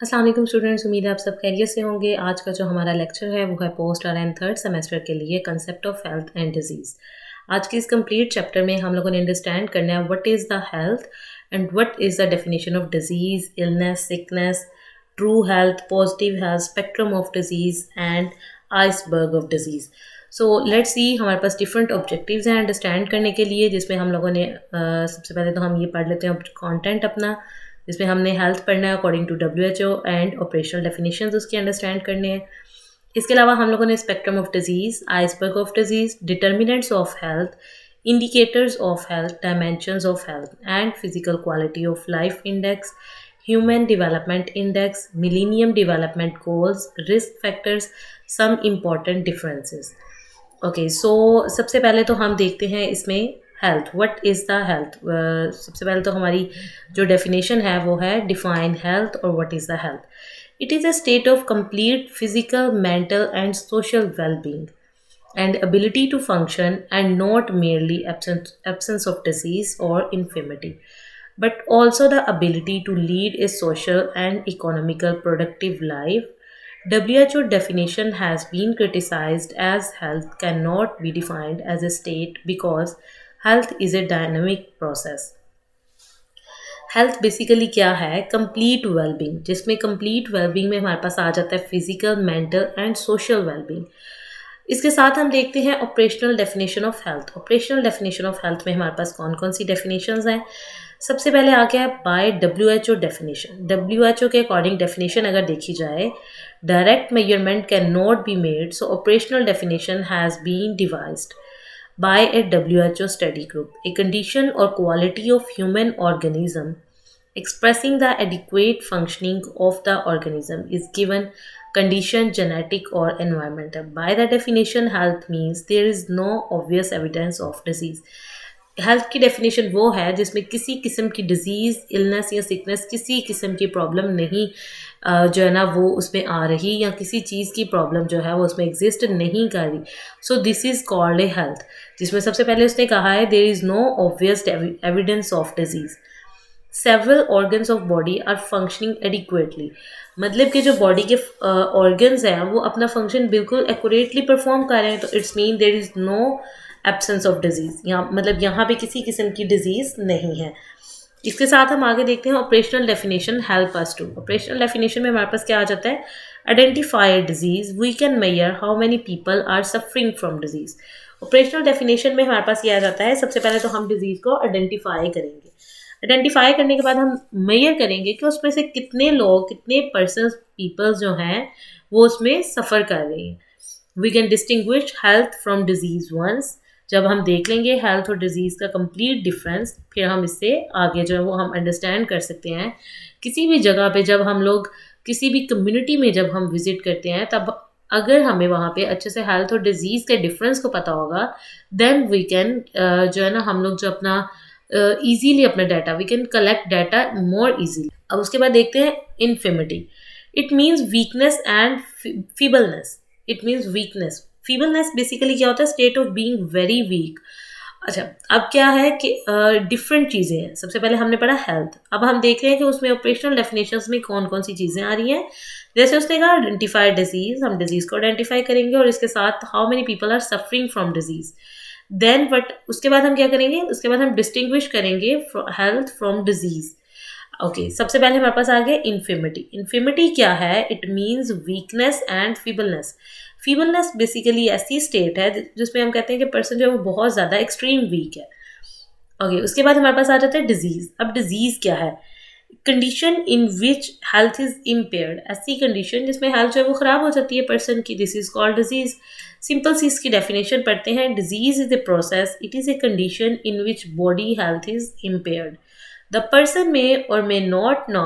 अस्सलाम वालेकुम स्टूडेंट्स, उम्मीद है आप सब खैरियत से होंगे। आज का जो हमारा लेक्चर है वो है पोस्ट RN थर्ड सेमेस्टर के लिए concept of health and disease. आज के इस कंप्लीट चैप्टर में हम लोगों ने अंडरस्टैंड करना है what is the health and what is the definition of disease, illness, sickness, true health, positive health, spectrum of disease and iceberg of disease. So let's see, हमारे पास डिफरेंट ऑब्जेक्टिव्स हैं understand करने के लिए, जिसमें हम लोगों ने सबसे पहले तो हम ये पढ़ लेते हैं कंटेंट अपना, जिसमें हमने हेल्थ पढ़ना है according to WHO and operational definitions उसके अंडरस्टैंड करने हैं। इसके अलावा हम लोगों ने spectrum of disease, iceberg of disease, determinants of health, indicators of health, dimensions of health and physical quality of life index, human development index, millennium development goals, risk factors, some important differences. Okay, so सबसे पहले तो हम देखते हैं इसमें health, what is the health. सबसे पहले तो हमारी जो डेफिनेशन है वो है डिफाइन हेल्थ और what is the health. It is a state of complete physical, mental and social well-being and ability to function, and not merely absence of disease or infirmity, but also the ability to lead a social and economical productive life. WHO definition has been criticized as health cannot be defined as a state because health is a dynamic process. Health basically क्या है? Complete wellbeing, जिसमें complete wellbeing में हमारे पास आ जाता है physical, mental and social wellbeing. इसके साथ हम देखते हैं operational definition of health. Operational definition of health में हमारे पास कौन कौन सी डेफिनेशंस हैं? सबसे पहले आ गया है बाय WHO डेफिनेशन। WHO के अकॉर्डिंग डेफिनेशन अगर देखी जाए, direct measurement can not be made, so operational definition has been devised by a WHO study group, a condition or quality of human organism expressing the adequate functioning of the organism is given condition, genetic or environmental. By the definition, health means there is no obvious evidence of disease. Health की definition वो है जिसमें किसी किस्म की disease, illness या sickness, किसी किस्म की प्रॉब्लम नहीं जो है ना वो उसमें आ रही, या किसी चीज़ की प्रॉब्लम जो है वो उसमें एग्जिस्ट नहीं कर रही। So this is called a health, जिसमें सबसे पहले उसने कहा है there is no obvious evidence of disease. Several organs of body are functioning adequately, मतलब कि जो बॉडी के ऑर्गन्स हैं वो अपना फंक्शन बिल्कुल एक्यूरेटली परफॉर्म कर रहे हैं, तो it's mean there is no absence of disease. यहाँ मतलब यहाँ पे किसी किस्म की डिजीज़ नहीं है। इसके साथ हम आगे देखते हैं operational definition help us to. Operational definition में हमारे पास क्या आ जाता है? Identify disease, we can measure how many people are suffering from disease. Operational definition में हमारे पास ये आ जाता है, सबसे पहले तो हम डिजीज़ को आइडेंटिफाई करेंगे। आइडेंटिफाई करने के बाद हम मेजर करेंगे कि उसमें से कितने लोग, कितने पर्सन्स, पीपल्स जो हैं वो उसमें सफ़र कर रहे हैं। We can distinguish health from disease once. जब हम देख लेंगे हेल्थ और डिजीज़ का कंप्लीट डिफरेंस, फिर हम इससे आगे जो है वो हम अंडरस्टैंड कर सकते हैं। किसी भी जगह पे जब हम लोग किसी भी कम्युनिटी में जब हम विज़िट करते हैं, तब अगर हमें वहाँ पे अच्छे से हेल्थ और डिजीज़ के डिफरेंस को पता होगा, देन वी कैन जो है ना हम लोग जो अपना ईजीली अपना data, we can collect data more easily. अब उसके बाद देखते हैं infirmity. It means weakness and feebleness. It means weakness, feebleness basically क्या होता है? State of being very weak. अच्छा, अब क्या है कि डिफरेंट चीज़ें हैं। सबसे पहले हमने पढ़ा हेल्थ, अब हम देख रहे हैं कि उसमें ऑपरेशनल डेफिनेशंस में कौन कौन सी चीज़ें आ रही हैं। जैसे उसने कहा आइडेंटिफाई डिजीज़, हम डिजीज़ को आइडेंटिफाई करेंगे और इसके साथ how many people are suffering from disease. Then but उसके बाद हम क्या करेंगे? उसके बाद हम डिस्टिंग्विश करेंगे हेल्थ फ्रॉम डिजीज़। ओके, सबसे पहले हमारे पास आ गया इन्फिमिटी। इन्फिमिटी क्या है? It means weakness and feebleness. Feebleness basically ऐसी स्टेट है जिसमें हम कहते हैं कि पर्सन जो है वो बहुत ज़्यादा एक्सट्रीम वीक है। ओके, उसके बाद हमारे पास आ जाता है डिजीज़। अब डिजीज़ क्या है? Condition in which health is impaired, ऐसी कंडीशन जिसमें हेल्थ जो है वो ख़राब हो जाती है पर्सन की, this is called disease. Simple सी इसकी डेफिनेशन पढ़ते हैं। Disease is a process, it is a condition in which body health is impaired. The person may or may not know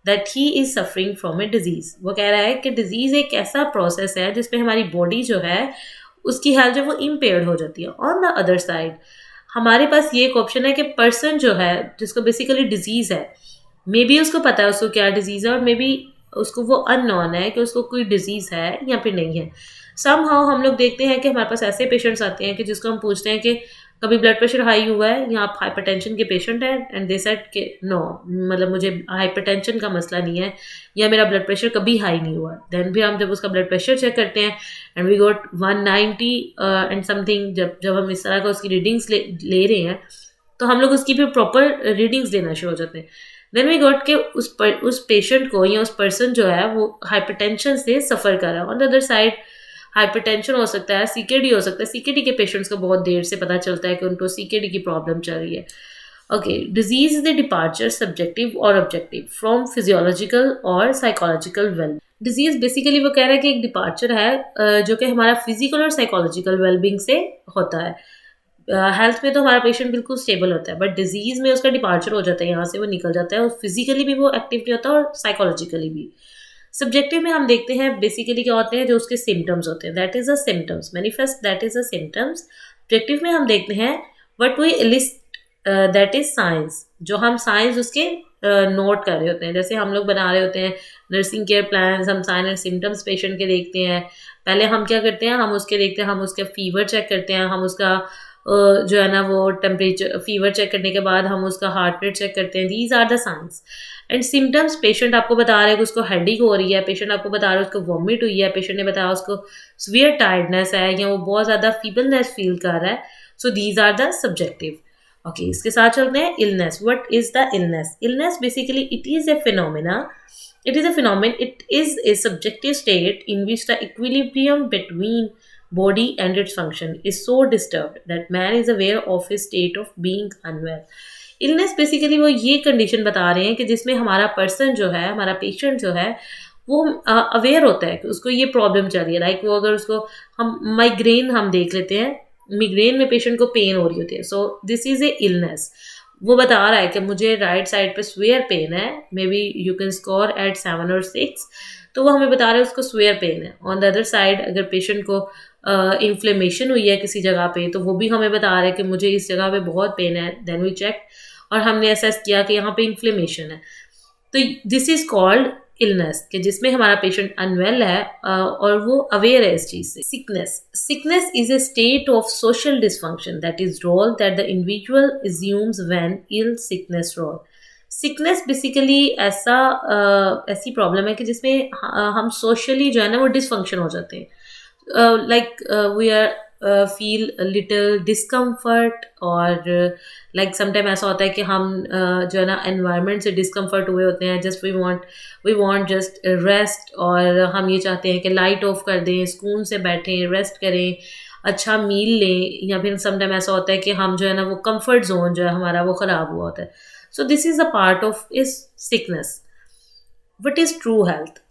that he is suffering from a disease. वो कह रहा है कि disease एक ऐसा प्रोसेस है जिसमें हमारी बॉडी जो है उसकी हेल्थ जो वो इम्पेयर्ड हो जाती है। ऑन द अदर साइड हमारे पास ये एक ऑप्शन है कि पर्सन जो है जिसको बेसिकली डिजीज़ है, मे बी उसको पता है उसको क्या डिजीज़ है, और मे बी उसको वो अननोन है कि उसको कोई डिजीज़ है या फिर नहीं है। समहाउ हम लोग देखते हैं कि हमारे पास ऐसे पेशेंट्स आते हैं कि जिसको हम पूछते हैं कि कभी ब्लड प्रेशर हाई हुआ है या आप हाइपरटेंशन के पेशेंट हैं एंड दे सेड कि नो, मतलब मुझे हाइपरटेंशन का मसला नहीं है या मेरा ब्लड प्रेशर कभी हाई नहीं हुआ, देन भी हम जब उसका ब्लड प्रेशर चेक करते हैं and we got 190 and something, जब हम इस तरह का उसकी रीडिंग्स ले रहे हैं तो हम लोग उसकी फिर प्रॉपर रीडिंग्स लेना शुरू हो जाते हैं। देन वी गॉट के उस पेशेंट को या उस पर्सन जो है वो हाइपरटेंशन से सफ़र कर रहा है। On the other side hypertension हो सकता है, सीकेडी हो सकता है। सीकेडी के पेशेंट्स को बहुत देर से पता चलता है कि उनको सीकेडी की प्रॉब्लम चल रही है। Okay, disease is the departure subjective और ऑब्जेक्टिव फ्रॉम फिजियोलॉजिकल और साइकोलॉजिकल वेल। डिजीज बेसिकली वो कह रहा है कि एक डिपार्चर है जो कि हमारा फिजिकल और साइकोलॉजिकल वेलबींग से होता है। हेल्थ में तो हमारा पेशेंट बिल्कुल स्टेबल होता है, बट डिजीज में उसका डिपार्चर हो जाता है, यहाँ से वो निकल जाता है और फिजिकली भी वो एक्टिव नहीं होता और साइकोलॉजिकली भी। सब्जेक्टिव में हम देखते हैं बेसिकली क्या होते हैं, जो उसके सिम्टम्स होते हैं, that is a symptoms manifest, that is a symptoms. Objective में हम देखते हैं what we list, that is signs, जो हम साइंस उसके नोट कर रहे होते हैं। जैसे हम लोग बना रहे होते हैं नर्सिंग केयर प्लान, हम साइन एंड सिम्टम्स पेशेंट के देखते हैं। पहले हम क्या करते हैं, हम उसके देखते हैं, हम उसका फीवर चेक करते हैं, हम उसका जो है ना वो टेम्परेचर, फीवर चेक करने के बाद हम उसका हार्ट रेट चेक करते हैं। These are the signs and symptoms. Patient आपको बता रहा है कि उसको हेडेक हो रही है, पेशेंट आपको बता रहा है उसको वॉमिट हुई है, पेशेंट ने बताया उसको सीवियर टायर्डनेस है या वो बहुत ज़्यादा फीबलनेस फील कर रहा है। So these are the subjective. Okay, इसके साथ चलते हैं illness. What is the illness? Illness basically it is a phenomena, it is a phenomenon, it is a subjective state in which the equilibrium between body and its function is so disturbed that man is aware of his state of being unwell. Illness basically वो ये condition बता रहे हैं कि जिसमें हमारा person जो है, हमारा पेशेंट जो है, वो अवेयर होता है कि उसको ये प्रॉब्लम चल रही है। लाइक वो अगर उसको हम माइग्रेन हम देख लेते हैं, मिग्रेन में पेशेंट को पेन हो रही होती है, so this is a illness. वो बता रहा है कि मुझे राइट साइड पे स्वेयर पेन है, maybe you can score at 7 और 6, तो वो हमें बता रहा है उसको स्वेयर पेन है। ऑन द अदर साइड अगर पेशेंट को इन्फ्लेमेशन हुई है किसी जगह पे, तो वो भी हमें बता रहा है कि मुझे इस जगह पे बहुत पेन है। देन वी चेक और हमने असेस किया कि यहाँ पे इन्फ्लेमेशन है, तो दिस इज कॉल्ड इलनेस, कि जिसमें हमारा पेशेंट अनवेल है और वो अवेयर है इस चीज से। Sickness, sickness is a state of social dysfunction that is role that the individual assumes when ill sickness role. Sickness basically ऐसी प्रॉब्लम है कि जिसमें हम सोशली जो है ना वो डिसफंक्शन हो जाते हैं। like we are feel a little discomfort और like sometime ऐसा होता है कि हम जो है ना environment से discomfort हुए होते हैं, just we want just rest, और हम ये चाहते हैं कि light off कर दें, सुकून से बैठें, rest करें, अच्छा मील लें, या फिर समटाइम ऐसा होता है कि हम जो है ना वो कंफर्ट जोन जो है हमारा वो ख़राब हुआ होता है। So this is a part of his sickness. What is true health?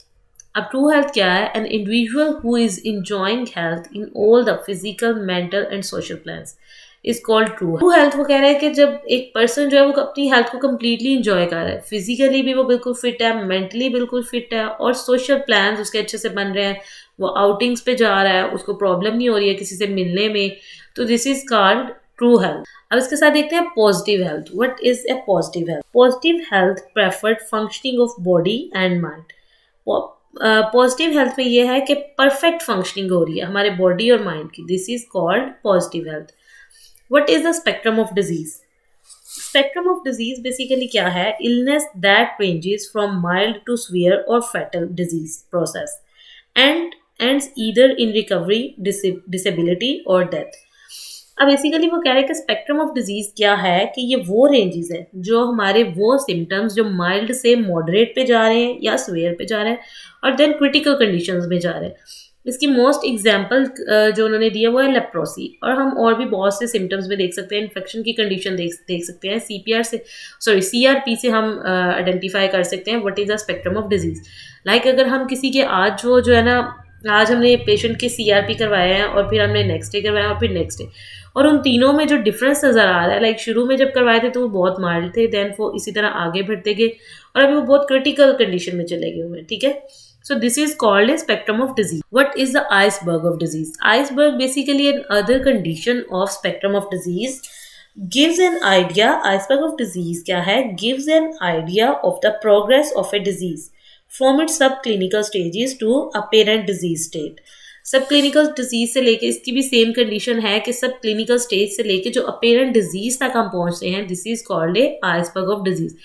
अब ट्रू हेल्थ क्या है? An individual who is enjoying health in all the physical, mental and social planes is called true. True health वो कह रहा है कि जब एक पर्सन जो है वो अपनी हेल्थ को कम्प्लीटली इंजॉय कर रहा है, फिजिकली भी वो बिल्कुल फिट है, मेंटली बिल्कुल फिट है, और सोशल प्लान्स उसके अच्छे से बन रहे हैं, वो आउटिंग्स पे जा रहा है, उसको प्रॉब्लम नहीं हो रही है किसी से मिलने में, तो this is called true health. अब इसके साथ देखते हैं positive health. What is a positive health? Positive health preferred functioning of body and mind. Positive health में यह है कि परफेक्ट फंक्शनिंग हो रही है हमारे बॉडी और माइंड की, this is called positive health. What is the spectrum of disease? Spectrum of disease basically क्या है? Illness that ranges from mild to severe और fatal disease process and ends either in recovery, disability और death। अब basically वो कह रहे हैं कि स्पेक्ट्रम ऑफ डिजीज क्या है, कि ये वो रेंजेस हैं जो हमारे वो सिम्टम्स जो माइल्ड से मॉडरेट पे जा रहे हैं या सीवियर पे जा रहे हैं और देन क्रिटिकल कंडीशंस में जा रहे हैं। इसकी मोस्ट एग्जांपल जो उन्होंने दिया वो है लेप्रोसी, और हम और भी बहुत से सिम्टम्स में देख सकते हैं, इन्फेक्शन की कंडीशन देख सकते हैं, CRP से हम आइडेंटिफाई कर सकते हैं what is the spectrum of disease. Like अगर हम किसी के आज जो है ना, आज हमने पेशेंट के CRP करवाए हैं और फिर हमने नेक्स्ट डे करवाया और फिर नेक्स्ट डे, और उन तीनों में जो डिफरेंस नज़र आ रहा है, लाइक शुरू में जब करवाए थे तो वो बहुत माइल्ड थे, देन वो इसी तरह आगे बढ़ते गए और अभी वो बहुत क्रिटिकल कंडीशन में चले गए हुए हैं, ठीक है। So this is called a spectrum of disease. What is the iceberg of disease? Iceberg basically an other condition of spectrum of disease gives an idea. Iceberg of disease क्या है? Gives an idea of the progress of a disease from its subclinical stages to apparent disease state. सब clinical disease से लेके इसकी भी same condition है कि सब क्लिनिकल स्टेज से लेके जो अपेरेंट डिजीज तक हम पहुंचते हैं, this is called a iceberg of disease.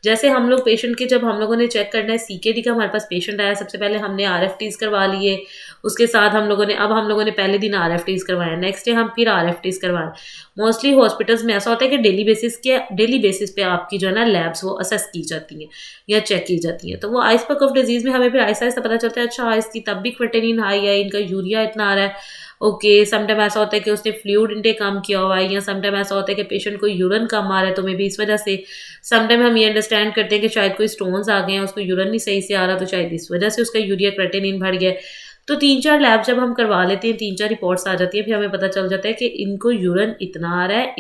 जैसे हम लोग पेशेंट के, जब हम लोगों ने चेक करना है सीकेडी का, हमारे पास पेशेंट आया, सबसे पहले हमने आरएफटीज करवा लिए, उसके साथ हम लोगों ने पहले दिन आरएफटीज करवाया, नेक्स्ट डे हम फिर आरएफटीज करवाए। मोस्टली हॉस्पिटल्स में ऐसा होता है कि डेली बेसिस पे आपकी जो है ना लैब्स वो असेस की जाती हैं या चेक की जाती हैं। तो वो आइसबर्ग ऑफ डिजीज में हमें फिर ऐसा ऐसा पता चलता है, अच्छा इसकी तब भी क्रिएटिनिन हाई है, इनका यूरिया इतना आ रहा है, ओके। समटाइम ऐसा होता है कि उसने फ्लूइड इनटेक कम किया हुआ है, या समटाइम ऐसा होता है कि पेशेंट को यूरिन कम आ रहा है, तो मे बी इस वजह से। समटाइम हम ये अंडरस्टैंड करते हैं कि शायद कोई स्टोन्स आ गए हैं, उसको यूरिन नहीं सही से आ रहा, तो शायद इस वजह से उसका यूरिया क्रिएटिनिन बढ़ गया। तो 3-4 लैब जब हम करवा लेते हैं, 3-4 रिपोर्ट्स आ जाती है, फिर हमें पता चल जाता है कि इनको यूरिन इतना आ रहा है,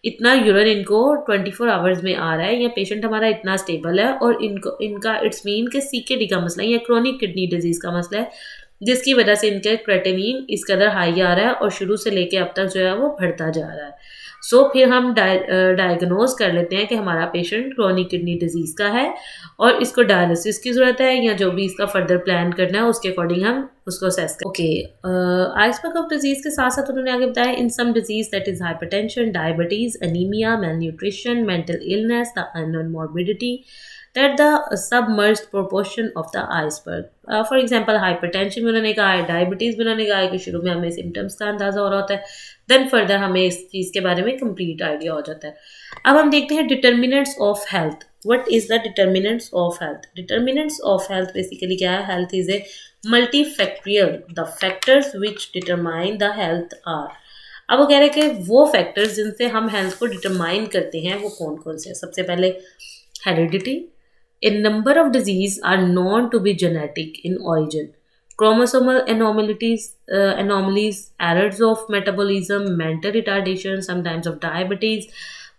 इतना यूरिन इनको 24 आवर्स में आ रहा है, या पेशेंट हमारा इतना स्टेबल है, और इनका इट्स मीन कि सीकेडी का मसला है या क्रोनिक किडनी डिजीज का मसला है, जिसकी वजह से इनका क्रिएटिनिन इस कदर हाई आ रहा है और शुरू से लेके अब तक जो है वो बढ़ता जा रहा है। सो फिर हम डायग्नोज कर लेते हैं कि हमारा पेशेंट क्रोनिक किडनी डिजीज़ का है और इसको डायलिसिस की ज़रूरत है, या जो भी इसका फर्दर प्लान करना है उसके अकॉर्डिंग हम उसको असेस करें। ओके, आइसबर्ग ऑफ डिजीज़ के साथ साथ उन्होंने आगे बताया, in some disease that is hypertension, diabetes, anaemia, malnutrition, mental illness, the unknown morbidity, that the submerged proportion of the iceberg. For example, hypertension भी उन्होंने कहा है, डायबिटीज़ भी उन्होंने कहा है कि शुरू में हमें सिम्टम्स का अंदाज़ा हो रहा होता है, देन फर्दर हमें इस चीज़ के बारे में कंप्लीट आइडिया हो जाता है। अब हम देखते हैं determinants of health. What is the determinants of health? Determinants of health basically क्या है? Health is a multifactorial, the factors which determine the health are. अब वो कह रहे हैं कि वो फैक्टर्स जिनसे हम हेल्थ को डिटरमाइन करते हैं वो कौन कौन से हैं। सबसे पहले heredity. A number of diseases are known to be genetic in origin. Chromosomal anomalies, errors of metabolism, mental retardation, sometimes of diabetes.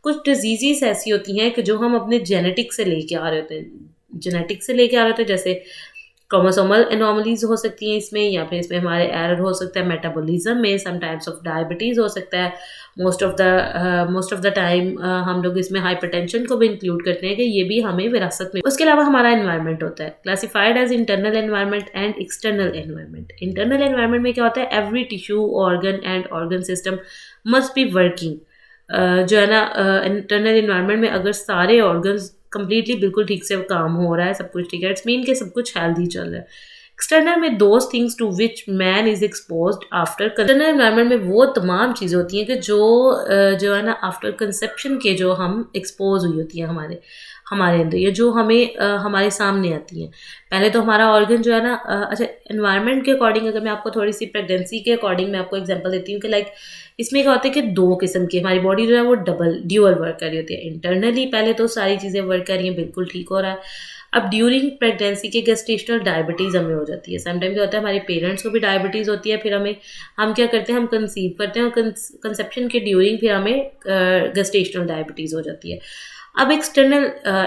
कुछ डिजीज़ ऐसी होती हैं कि जो हम अपने जेनेटिक से लेके आ रहे होते हैं, जैसे क्रोमोसोमल एनोमलीज हो सकती हैं इसमें, या फिर इसमें हमारे एरर हो सकता है मेटाबॉलिज्म में, सम टाइप्स ऑफ डायबिटीज़ हो सकता है, मोस्ट ऑफ द टाइम हम लोग इसमें हाइपरटेंशन को भी इंक्लूड करते हैं कि ये भी हमें विरासत में। उसके अलावा हमारा एनवायरनमेंट होता है, classified as internal environment and external environment. Internal environment में क्या होता है? Every tissue, organ and organ system must be working. जो है ना, इंटरनल एनवायरनमेंट में अगर सारे ऑर्गन्स कंप्लीटली बिल्कुल ठीक से काम हो रहा है, सब कुछ ठीक है, इट्स मीन कि सब कुछ हेल्दी चल रहा है। एक्सटर्नल में those things to which man is exposed after. External environment में वो तमाम चीज़ें होती हैं कि जो है ना आफ्टर कंसेप्शन के जो हम एक्सपोज हुई होती हैं हमारे अंदर, या जो हमें हमारे सामने आती हैं। पहले तो हमारा ऑर्गन जो है ना, अच्छा, एनवायरनमेंट के अकॉर्डिंग अगर मैं आपको थोड़ी सी प्रेगनेंसी के अकॉर्डिंग मैं आपको एग्जांपल देती हूँ कि लाइक इसमें क्या होता है कि 2 किस्म की हमारी बॉडी जो है वो ड्यूअल वर्क कर रही होती है। इंटरनली पहले तो सारी चीज़ें वर्क कर रही हैं, बिल्कुल ठीक हो रहा है। अब ड्यूरिंग प्रेगनेंसी के गेस्टेशनल डायबिटीज़ हमें हो जाती है। समटाइम क्या होता है, हमारे पेरेंट्स को भी डायबिटीज़ होती है, फिर हम क्या करते हैं, हम कंसीव करते हैं और कंसेप्शन के ड्यूरिंग फिर हमें गेस्टेशनल डायबिटीज़ हो जाती है। अब एक्सटर्नल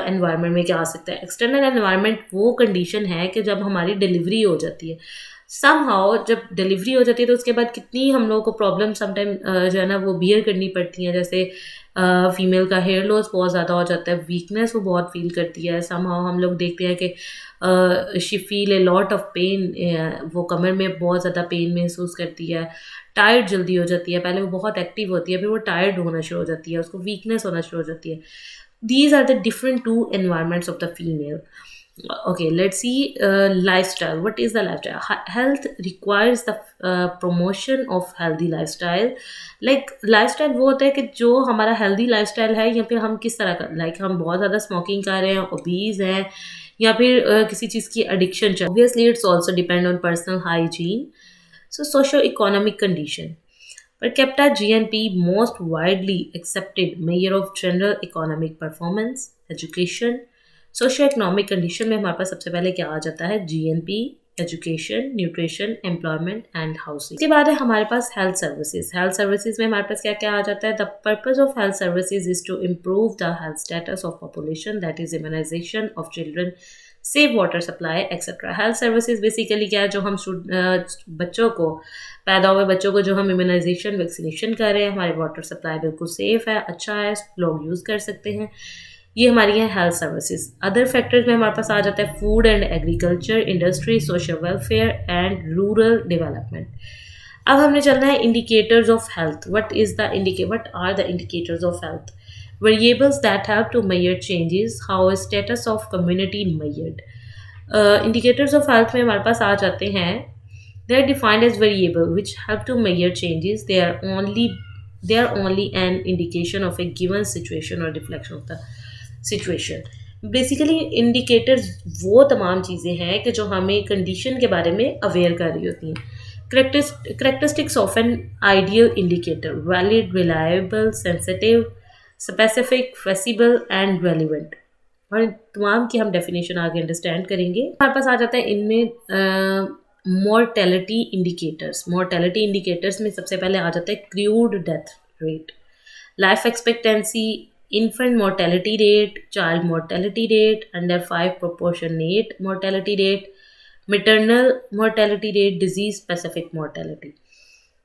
एनवायरनमेंट में क्या आ सकता है? एक्सटर्नल एनवायरनमेंट वो कंडीशन है कि जब हमारी डिलीवरी हो जाती है, समहाउ जब डिलीवरी हो जाती है तो उसके बाद कितनी हम लोगों को प्रॉब्लम समटाइम जो है ना वो बियर करनी पड़ती हैं। जैसे फीमेल का हेयर लॉस बहुत ज़्यादा हो जाता है, वीकनेस वो बहुत फील करती है। समहाउ हम लोग देखते हैं कि she feel a lot of pain, वो कमर में बहुत ज़्यादा पेन महसूस करती है, टायर्ड जल्दी हो जाती है। पहले वो बहुत एक्टिव होती है, फिर वो टायर्ड होना शुरू हो जाती है, उसको वीकनेस होना शुरू हो जाती है। These are the different 2 environments of the female. Okay, let's see lifestyle. What is the lifestyle? Health requires the promotion of healthy lifestyle. Like lifestyle वो होता है कि जो हमारा healthy lifestyle है, या फिर हम किस तरह का, like हम बहुत ज़्यादा smoking कर रहे हैं, obese हैं, या फिर किसी चीज़ की addiction चल। Obviously it's also depend on personal hygiene. So socio-economic condition. Per capita GNP, most widely accepted measure of general economic performance, education, socio-economic condition में हमारे पास सबसे पहले क्या आ जाता है? GNP, education, nutrition, employment and housing. इसके बाद है हमारे पास हेल्थ सर्विसेज। हेल्थ सर्विसेज में हमारे पास क्या क्या आ जाता है? The purpose of health services is to improve the health status of population, that is immunisation of children, safe water supply etcetera. Health services basically क्या है? जो हम बच्चों को, पैदा हुए बच्चों को जो हम इम्यूनाइजेशन, वैक्सीनेशन कर रहे हैं, हमारे वाटर सप्लाई बिल्कुल सेफ़ है, अच्छा है, लोग यूज़ कर सकते हैं। ये हमारी है हेल्थ सर्विसेज। अदर फैक्टर्स में हमारे पास आ जाता है food and agriculture, industry, social welfare and rural development. अब हमने चलना है indicators of health. What are the indicators of health? Variables that help to measure changes, how is status of community measured. Indicators of health में हमारे पास आ जाते हैं, they are defined as variable which help to measure changes. They are only an indication of a given situation or reflection of the situation. Basically indicators वो तमाम चीज़ें हैं कि जो हमें कंडीशन के बारे में अवेयर कर रही होती हैं. Characteristics of an ideal indicator: valid, reliable, sensitive, specific, feasible and relevant. और इन तमाम की हम डेफिनेशन आगे अंडरस्टैंड करेंगे. हमारे पास आ जाता है इनमें मोर्टेलिटी इंडिकेटर्स में सबसे पहले आ जाता है crude death rate, life expectancy, infant mortality rate, child mortality rate, under 5 proportionate mortality rate, maternal mortality rate, disease specific mortality.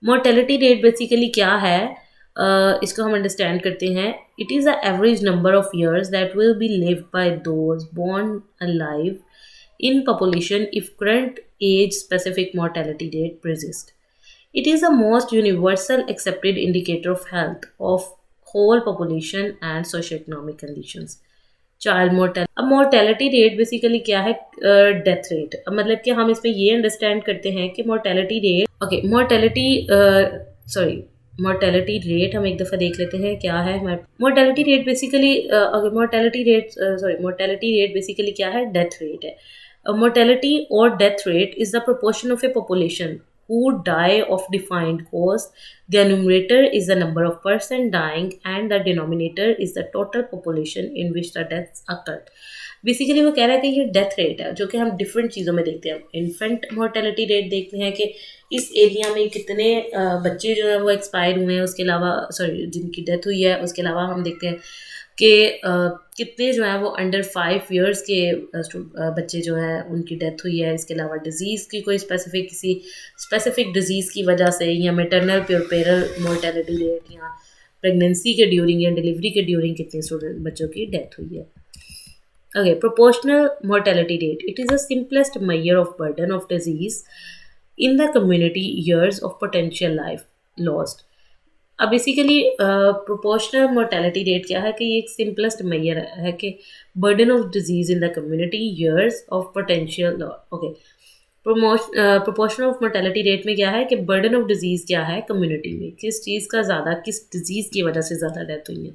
Mortality rate basically क्या है, इसको हम अंडरस्टैंड करते हैं. It is the average number of years that will be lived by those born alive in population if current age specific mortality rate persists. It is the most universal accepted indicator of health of whole population and socioeconomic conditions. Child mortality. अब mortality rate basically क्या है, death rate. अब मतलब कि हम इसमें ये understand करते हैं कि मोर्टेलिटी रेट हम एक दफ़ा देख लेते हैं क्या है हमारे. मोर्टेलिटी रेट बेसिकली क्या है, डेथ रेट है. Mortality or death rate is the proportion of a population who die of defined cause. The numerator is the number of person dying and the denominator is the total population in which the deaths occurred. Basically वो कह रहा है कि ये death rate है जो कि हम डिफरेंट चीज़ों में देखते हैं. इन्फेंट मोर्टेलिटी रेट देखते हैं कि इस एरिया में कितने बच्चे जो है वो एक्सपायर हुए हैं, उसके अलावा जिनकी डेथ हुई है. उसके अलावा हम देखते हैं कि कितने जो है वो अंडर 5 इयर्स के बच्चे जो है उनकी डेथ हुई है. इसके अलावा डिज़ीज़ की किसी स्पेसिफिक डिज़ीज़ की वजह से, या मैटरनल प्यूरपेरल मोर्टेलिटी रेट, या प्रेगनेंसी के ड्यूरिंग या डिलीवरी के ड्यूरिंग कितने बच्चों की डेथ हुई है. Okay, proportional mortality rate. It is the simplest measure of burden of disease in the community, years of potential life lost. अब बेसिकली प्रोपोर्शनल मोर्टेलिटी रेट क्या है कि ये एक सिंपलेस्ट मेजर है कि burden of disease in the community, years of potential. Okay, proportional of mortality rate में क्या है कि बर्डन ऑफ डिजीज़ क्या है कम्युनिटी में, किस डिजीज़ की वजह से ज़्यादा डेथ हुई है.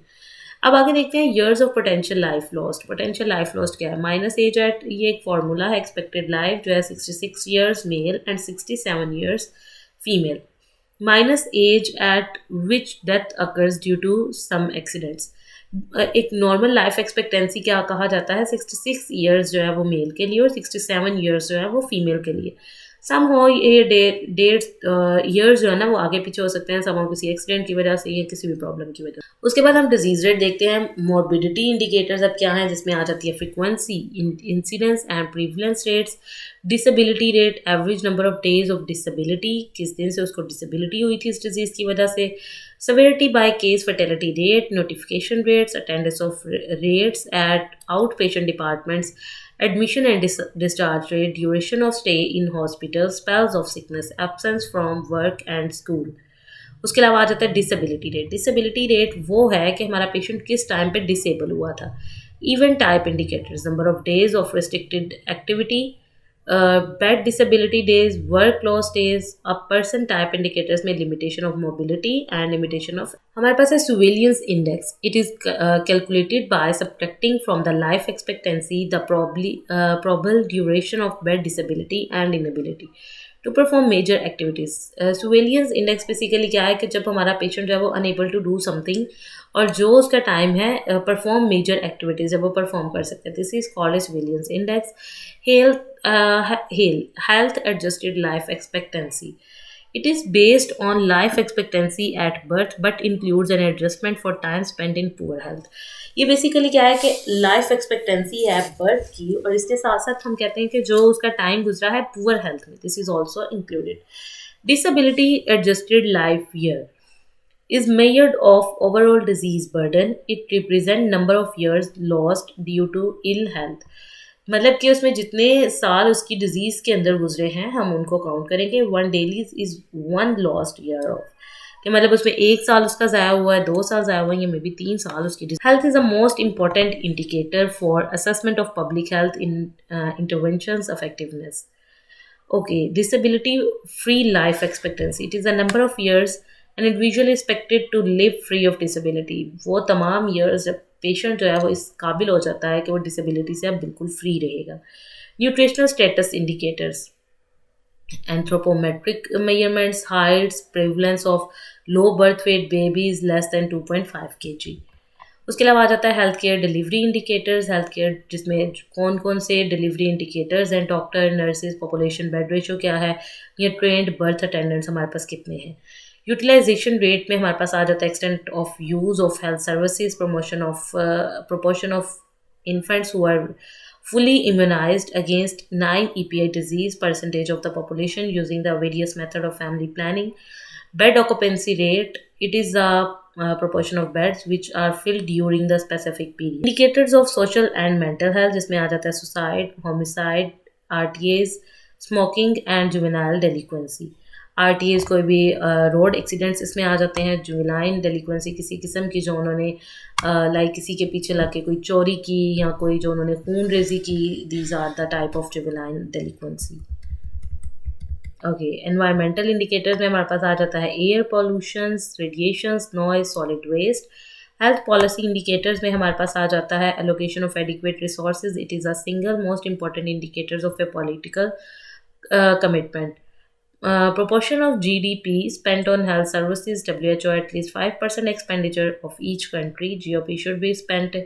अब आगे देखते हैं years of potential life lost. Potential life lost क्या है, माइनस एज एट, ये एक फार्मूला है. एक्सपेक्टेड लाइफ जो है 66 years male and 67 years female, minus age at which death occurs due to some accidents. एक नॉर्मल लाइफ एक्सपेक्टेंसी क्या कहा जाता है, 66 ईयर्स जो है वो मेल के लिए और 67 ईयर्स जो है वो फीमेल के लिए. सम हो ये डेट्स ईयर्स जो है ना वो आगे पीछे हो सकते हैं, सम हो किसी एक्सीडेंट की वजह से या किसी भी प्रॉब्लम की वजह से. उसके बाद हम डिजीज रेट देखते हैं. मॉर्बिडिटी इंडिकेटर्स अब क्या है, जिसमें आ जाती है frequency, incidence and prevalence rates. Disability rate, average number of days of disability, किस दिन से उसको डिसेबिलिटी हुई थी इस डिजीज़ की वजह से. severity by case fatality rate, notification rates, attendance of rates at outpatient departments, admission and discharge rate, duration of stay in hospital, spells of sickness, absence from work and school. उसके अलावा आ जाता है disability rate. Disability rate वो है कि हमारा patient किस time पे डिसेबल हुआ था. Event type indicators, number of days of restricted activity, bed disability days, work loss days. अब पर्सन टाइप इंडिकेटर्स में limitation of mobility and limitation of. हमारे पास है surveillance index. It is calculated by subtracting from the life expectancy the probable duration of bed disability and inability to perform major activities. Surveillance index basically क्या है कि जब हमारा patient जो है वो अनएबल टू डू समथिंग और जो उसका टाइम है परफॉर्म मेजर एक्टिविटीज़ जब वो परफॉर्म कर सकते हैं, this is called surveillance index. Health adjusted life expectancy. It is based on life expectancy at birth but includes an adjustment for time spent in poor health. ये basically क्या है कि life expectancy है birth की और इसके साथ साथ हम कहते हैं कि जो उसका टाइम गुजरा है पुअर हेल्थ में, this is also included. Disability adjusted life year. is measured of overall disease burden. It represent number of years lost due to ill health. मतलब कि उसमें जितने साल उसकी डिजीज के अंदर गुजरे हैं हम उनको काउंट करेंगे. One daily is one lost year of, कि मतलब उसमें 1 साल उसका ज़ाया हुआ है, 2 साल ज़ाया हुआ है, या मे बी 3 साल उसकी. Health is the most important indicator for assessment of public health in interventions effectiveness. Okay, disability free life expectancy. It is the number of years an individual is expected to live free of disability. वो तमाम years जब patient जो है वो इस काबिल हो जाता है कि वो डिसेबिलिटी से अब बिल्कुल फ्री रहेगा. Nutritional status indicators, anthropometric measurements, heights, prevalence of low birth weight babies less than 2.5 kg. उसके अलावा आ जाता है health care delivery indicators. Health care जिसमें कौन कौन से डिलीवरी इंडिकेटर्स हैं, doctor, nurses, population, bed ratio क्या है, ये ट्रेंड बर्थ अटेंडेंट्स हमारे पास कितने हैं. यूटिलाइजेशन रेट में हमारे पास आ जाता है extent of use of health services, proportion of infants who are fully immunized against 9 EPI disease, percentage of the population using the various method of family planning. Bed occupancy rate, it is the proportion of beds which are filled during the specific period. Indicators of social and mental health जिसमें आ जाता है suicide, homicide, RTAs, smoking and juvenile delinquency. RTAs कोई भी road accidents इसमें आ जाते हैं. Juvenile डेलिक्वेंसी किसी किस्म की जो उन्होंने लाइक किसी के पीछे लग के कोई चोरी की या कोई जो उन्होंने खून रेजी की, these are the type of juvenile delinquency. Okay, environmental indicators में हमारे पास आ जाता है air pollutions, radiations, noise, solid waste. Health policy indicators में हमारे पास आ जाता है allocation of adequate resources. It is a single most important indicators of a political commitment. Proportion of GDP spent on health services, WHO at least 5% expenditure of each country. GOP should be spent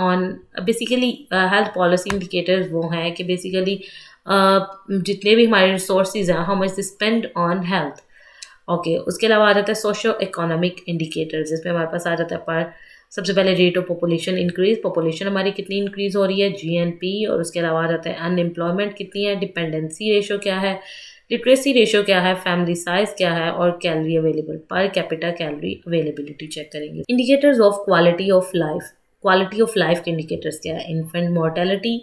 on basically health policy indicators वो हैं कि basically जितने भी हमारे resources हैं how much they spend on health. Okay, उसके अलावा आ जाता है सोशो इकोनॉमिक इंडिकेटर्स जिसमें हमारे पास आ जाता है पर सबसे पहले rate of population increase, population हमारी कितनी इंक्रीज हो रही है, GNP, और उसके अलावा आ जाता है अनएम्प्लॉयमेंट कितनी है, डिपेंडेंसी रेशो क्या है, लिटरेसी रेशो क्या है, फैमिली साइज क्या है, और calorie available per capita calorie availability check करेंगे. Indicators of quality of life. Quality of life के इंडिकेटर्स क्या है, infant mortality,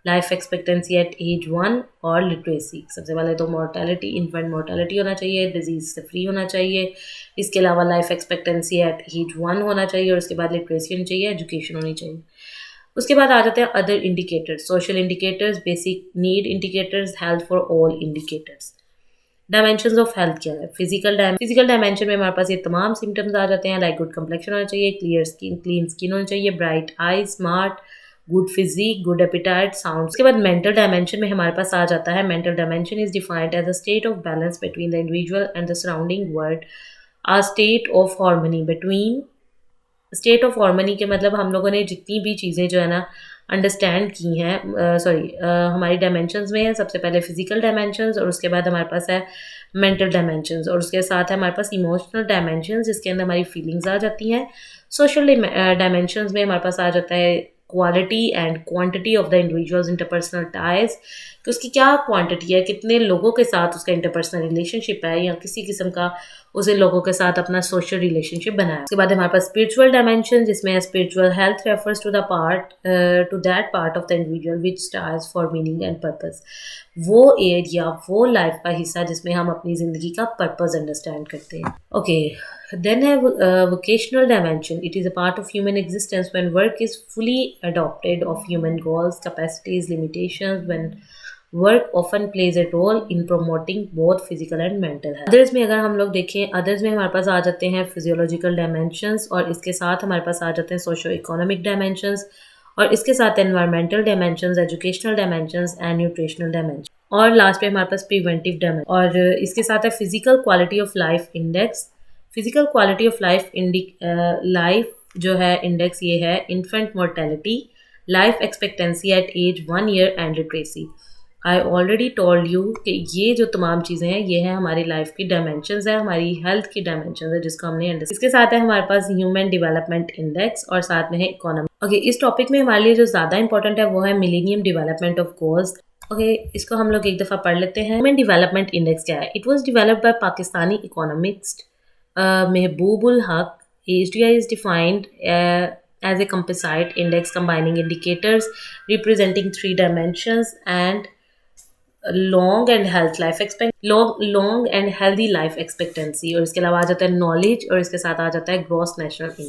life expectancy at age 1 और लिटरेसी. सबसे पहले तो मोर्टेलिटी, इन्फेंट मोर्टेलिटी होना चाहिए, डिजीज से फ्री होना चाहिए. इसके अलावा लाइफ एक्सपेक्टेंसी एट एज 1 होना चाहिए, और उसके बाद लिटरेसी होनी चाहिए, एजुकेशन होनी चाहिए. उसके बाद आ जाते हैं other indicators, social indicators, basic need indicators, health for all indicators. Dimensions of health क्या है, फिजिकल डायमेंशन में हमारे पास ये तमाम सिम्टम्स आ जाते हैं, लाइक गुड कंप्लेक्शन होना चाहिए, क्लीन स्किन होनी चाहिए, bright eye, smart, good physique, good appetite, sound. उसके बाद मेंटल डायमेंशन में हमारे पास आ जाता है, mental dimension is defined as a state of balance between the individual and the surrounding world, a state of harmony between. State of harmony के मतलब हम लोगों ने जितनी भी चीज़ें जो है ना अंडरस्टैंड की हैं, हमारी डायमेंशंस में है सबसे पहले फिजिकल डायमेंशंस, और उसके बाद हमारे पास है मेंटल डायमेंशंस, और उसके साथ है हमारे पास इमोशनल डायमेंशंस जिसके अंदर हमारी फीलिंग्स आ जाती हैं. सोशल डायमेंशंस में हमारे पास आ जाता है quality and quantity of the individuals interpersonal ties, कि उसकी क्या क्वांटिटी है, कितने लोगों के साथ उसका इंटरपर्सनल रिलेशनशिप है, या किसी किस्म का उसे लोगों के साथ अपना सोशल रिलेशनशिप बनाया. उसके बाद हमारे पास स्पिरिचुअल डायमेंशन जिसमें spiritual health refers to the part to that part of the individual which stars for meaning and purpose. वो एरिया, वो लाइफ का हिस्सा जिसमें हम अपनी ज़िंदगी का पर्पस अंडरस्टैंड करते हैं. Okay, then have vocational dimension. It is a part of human existence when work is fully adopted of human goals, capacities, limitations, when work often plays a role in promoting both physical and mental health. Others में अगर हम लोग देखें, others में हमारे पास आ जाते हैं physiological dimensions, और इसके साथ हमारे पास आ जाते हैं socio economic dimensions, और इसके साथ environmental dimensions, educational dimensions and nutritional dimensions, और लास्ट पे हमारे पास preventive dimension, और इसके साथ है physical quality of life index. Physical quality of life जो है इंडेक्स ये है infant mortality, life expectancy at age 1 year and literacy. I already told you कि ये जो तमाम चीज़ें हैं ये है हमारी लाइफ की डायमेंशंस है, हमारी हेल्थ की डायमेंशंस है जिसको हमने अंडरस्टैंड. इसके साथ है हमारे पास ह्यूमन डेवलपमेंट इंडेक्स, और साथ में है इकोनॉमी. ओके, इस टॉपिक में हमारे लिए जो ज़्यादा इंपॉर्टेंट है वो है millennium development of goals. Okay, इसको हम लोग एक दफ़ा पढ़ लेते हैं. ह्यूमन डेवलपमेंट इंडेक्स क्या है. It was developed by Pakistani economist Mehboobul Haq, HDI is defined as a composite index combining indicators representing three dimensions and long and healthy life expectancy, और इसके अलावा आ जाता है नॉलेज, और इसके साथ आ जाता है ग्रॉस नेशनल इनकम।